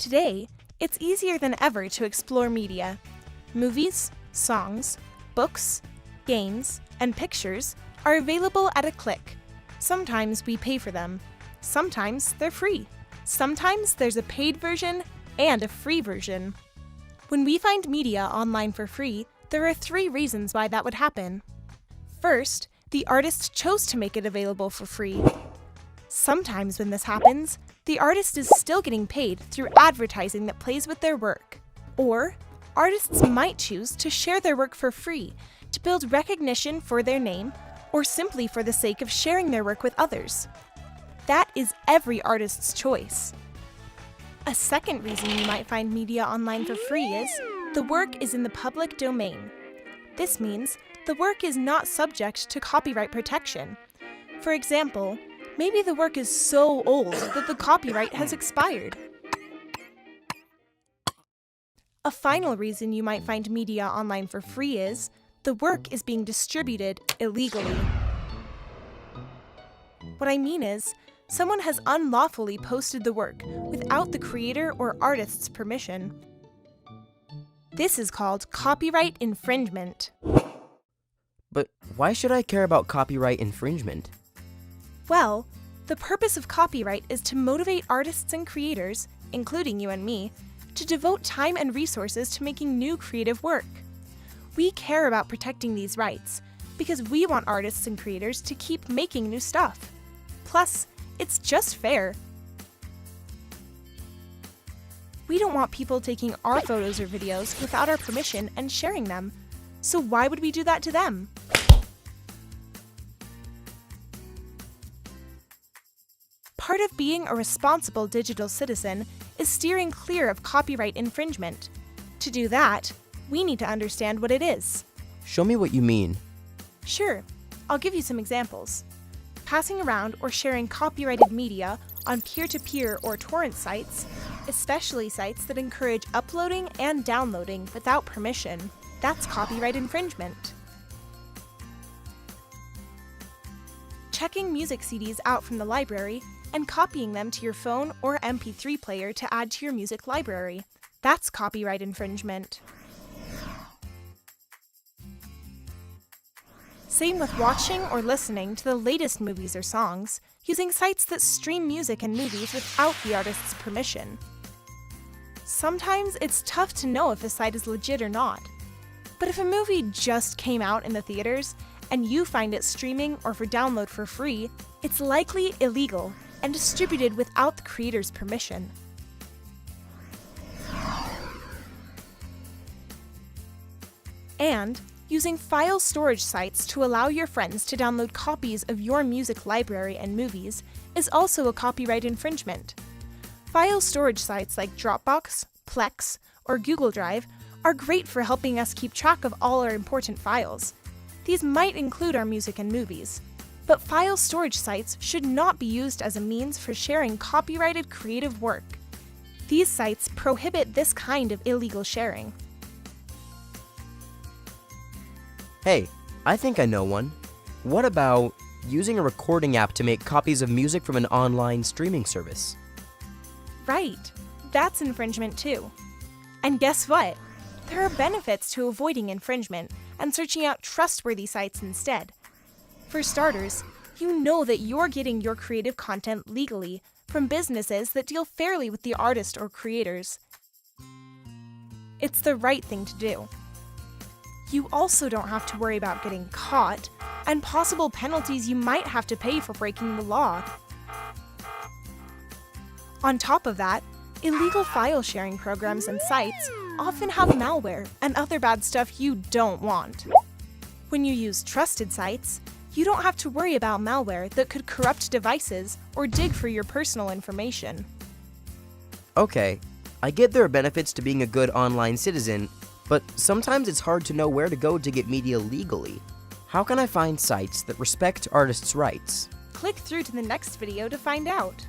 Today, it's easier than ever to explore media. Movies, songs, books, games, and pictures are available at a click. Sometimes we pay for them. Sometimes they're free. Sometimes there's a paid version and a free version. When we find media online for free, there are 3 reasons why that would happen. First, the artist chose to make it available for free. Sometimes when this happens, the artist is still getting paid through advertising that plays with their work. Or, artists might choose to share their work for free to build recognition for their name, or simply for the sake of sharing their work with others. That is every artist's choice. A second reason you might find media online for free is the work is in the public domain. This means the work is not subject to copyright protection. For example, maybe the work is so old that the copyright has expired. A final reason you might find media online for free is the work is being distributed illegally. What I mean is, someone has unlawfully posted the work without the creator or artist's permission. This is called copyright infringement. But why should I care about copyright infringement? Well, the purpose of copyright is to motivate artists and creators, including you and me, to devote time and resources to making new creative work. We care about protecting these rights because we want artists and creators to keep making new stuff. Plus, it's just fair. We don't want people taking our photos or videos without our permission and sharing them, so why would we do that to them? Part of being a responsible digital citizen is steering clear of copyright infringement. To do that, we need to understand what it is. Show me what you mean. Sure, I'll give you some examples. Passing around or sharing copyrighted media on peer-to-peer or torrent sites, especially sites that encourage uploading and downloading without permission, that's copyright infringement. Checking music CDs out from the library and copying them to your phone or MP3 player to add to your music library, that's copyright infringement. Same with watching or listening to the latest movies or songs, using sites that stream music and movies without the artist's permission. Sometimes it's tough to know if a site is legit or not. But if a movie just came out in the theaters, and you find it streaming or for download for free, it's likely illegal and distributed without the creator's permission. And using file storage sites to allow your friends to download copies of your music library and movies is also a copyright infringement. File storage sites like Dropbox, Plex, or Google Drive are great for helping us keep track of all our important files. These might include our music and movies, but file storage sites should not be used as a means for sharing copyrighted creative work. These sites prohibit this kind of illegal sharing. Hey, I think I know one. What about using a recording app to make copies of music from an online streaming service? Right, that's infringement too. And guess what? There are benefits to avoiding infringement and searching out trustworthy sites instead. For starters, you know that you're getting your creative content legally from businesses that deal fairly with the artist or creators. It's the right thing to do. You also don't have to worry about getting caught and possible penalties you might have to pay for breaking the law. On top of that, illegal file sharing programs and sites often have malware and other bad stuff you don't want. When you use trusted sites, you don't have to worry about malware that could corrupt devices or dig for your personal information. Okay, I get there are benefits to being a good online citizen, but sometimes it's hard to know where to go to get media legally. How can I find sites that respect artists' rights? Click through to the next video to find out.